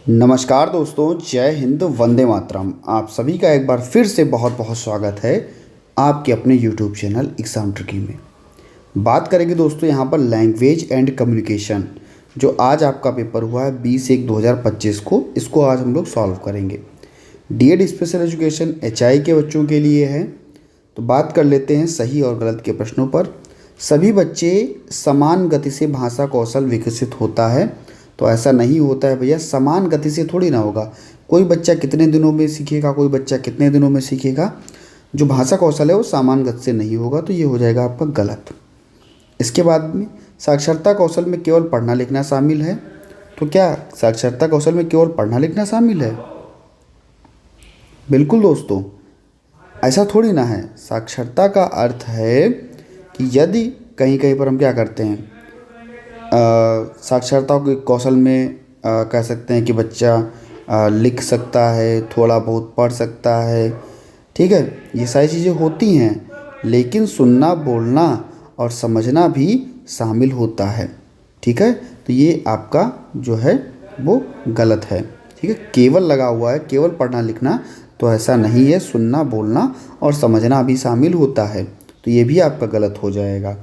नमस्कार दोस्तों, जय हिंद, वंदे मातरम। आप सभी का एक बार फिर से बहुत बहुत स्वागत है आपके अपने यूट्यूब चैनल एग्ज़ाम ट्रिकी में। बात करेंगे दोस्तों यहाँ पर लैंग्वेज एंड कम्युनिकेशन, जो आज आपका पेपर हुआ है 20/1/2025 को। इसको आज हम लोग सॉल्व करेंगे। डीएड स्पेशल एजुकेशन HI के बच्चों के लिए है। तो बात कर लेते हैं सही और गलत के प्रश्नों पर। सभी बच्चे समान गति से भाषा कौशल विकसित होता है, तो ऐसा नहीं होता है भैया। समान गति से थोड़ी ना होगा। कोई बच्चा कितने दिनों में सीखेगा, कोई बच्चा कितने दिनों में सीखेगा। जो भाषा कौशल है वो समान गति से नहीं होगा, तो ये हो जाएगा आपका गलत। इसके बाद में साक्षरता कौशल में केवल पढ़ना लिखना शामिल है। तो क्या साक्षरता कौशल में केवल पढ़ना लिखना शामिल है? बिल्कुल दोस्तों, ऐसा थोड़ी ना है। साक्षरता का अर्थ है कि यदि कहीं कहीं पर हम क्या करते हैं, साक्षरता के कौशल में कह सकते हैं कि बच्चा लिख सकता है, थोड़ा बहुत पढ़ सकता है, ठीक है, ये सारी चीज़ें होती हैं। लेकिन सुनना, बोलना और समझना भी शामिल होता है, ठीक है। तो ये आपका जो है वो गलत है, ठीक है। केवल लगा हुआ है, केवल पढ़ना लिखना, तो ऐसा नहीं है। सुनना, बोलना और समझना भी शामिल होता है, तो ये भी आपका गलत हो जाएगा।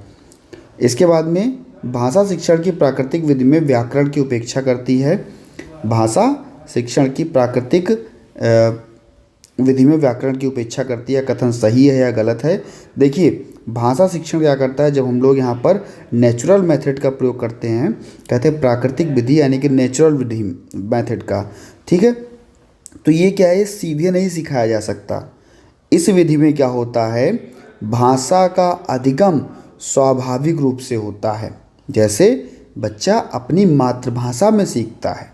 इसके बाद में भाषा शिक्षण की प्राकृतिक विधि में व्याकरण की उपेक्षा करती है। भाषा शिक्षण की प्राकृतिक विधि में व्याकरण की उपेक्षा करती है। कथन सही है या गलत है? देखिए, भाषा शिक्षण क्या करता है, जब हम लोग यहाँ पर नेचुरल मेथड का प्रयोग करते हैं, कहते हैं प्राकृतिक विधि यानी कि नेचुरल विधि मेथड का, ठीक है। तो ये क्या है, सीधे नहीं सिखाया जा सकता। इस विधि में क्या होता है, भाषा का अधिगम स्वाभाविक रूप से होता है। जैसे बच्चा अपनी मातृभाषा में सीखता है।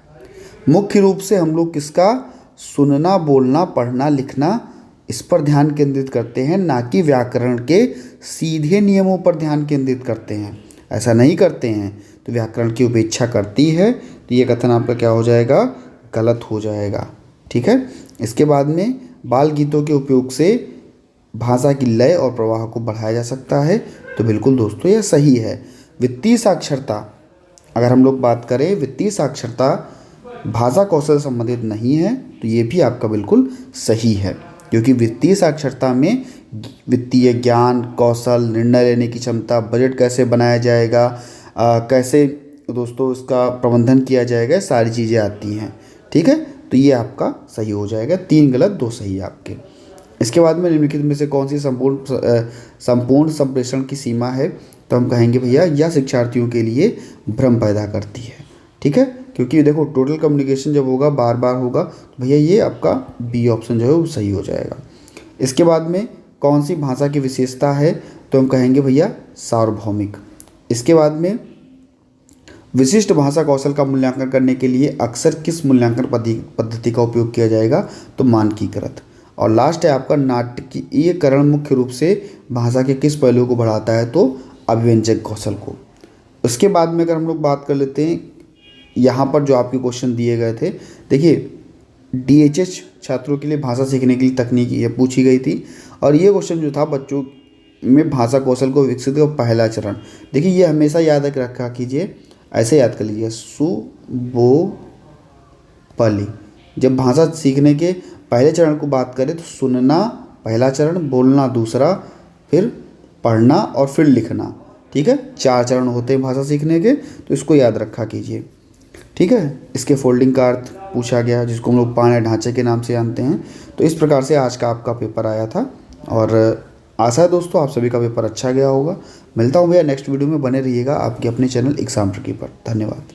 मुख्य रूप से हम लोग किसका, सुनना, बोलना, पढ़ना, लिखना, इस पर ध्यान केंद्रित करते हैं, ना कि व्याकरण के सीधे नियमों पर ध्यान केंद्रित करते हैं। ऐसा नहीं करते हैं, तो व्याकरण की उपेक्षा करती है। तो ये कथन आपका क्या हो जाएगा, गलत हो जाएगा, ठीक है। इसके बाद में बाल गीतों के उपयोग से भाषा की लय और प्रवाह को बढ़ाया जा सकता है। तो बिल्कुल दोस्तों यह सही है। वित्तीय साक्षरता, अगर हम लोग बात करें, वित्तीय साक्षरता भाषा कौशल से संबंधित नहीं है, तो ये भी आपका बिल्कुल सही है। क्योंकि वित्तीय साक्षरता में वित्तीय ज्ञान, कौशल, निर्णय लेने की क्षमता, बजट कैसे बनाया जाएगा, कैसे दोस्तों इसका प्रबंधन किया जाएगा, सारी चीज़ें आती हैं, ठीक है। तो ये आपका सही हो जाएगा। 3 गलत 2 सही आपके। इसके बाद में निम्नलिखित में से कौन सी संपूर्ण संप्रेषण की सीमा है? तो हम कहेंगे भैया यह शिक्षार्थियों के लिए भ्रम पैदा करती है, ठीक है। क्योंकि देखो, टोटल कम्युनिकेशन जब होगा, बार बार होगा, तो भैया ये आपका बी ऑप्शन जो है वो सही हो जाएगा। इसके बाद में कौन सी भाषा की विशेषता है? तो हम कहेंगे भैया सार्वभौमिक। इसके बाद में विशिष्ट भाषा कौशल का मूल्यांकन करने के लिए अक्सर किस मूल्यांकन पद्धति का उपयोग किया जाएगा? तो मानकीकृत। और लास्ट है आपका नाटकीयकरण, मुख्य रूप से भाषा के किस पहलू को बढ़ाता है? तो अभिव्यंजक कौशल को। उसके बाद में अगर हम लोग बात कर लेते हैं, यहाँ पर जो आपके क्वेश्चन दिए गए थे, देखिए DHH छात्रों के लिए भाषा सीखने के लिए तकनीक ये पूछी गई थी। और ये क्वेश्चन जो था बच्चों में भाषा कौशल को विकसित का पहला चरण, देखिए ये हमेशा याद रखा कीजिए, ऐसे याद कर लीजिए, सुबोपली। जब भाषा सीखने के पहले चरण को बात करें तो सुनना पहला चरण, बोलना दूसरा, फिर पढ़ना और फिर लिखना, ठीक है। 4 चरण होते हैं भाषा सीखने के, तो इसको याद रखा कीजिए, ठीक है। इसके फोल्डिंग का अर्थ पूछा गया, जिसको हम लोग पान या ढांचे के नाम से जानते हैं। तो इस प्रकार से आज का आपका पेपर आया था, और आशा है दोस्तों आप सभी का पेपर अच्छा गया होगा। मिलता हूँ भैया नेक्स्ट वीडियो में, बने रहिएगा आपके अपने चैनल एग्ज़ाम ट्रिकी पर। धन्यवाद।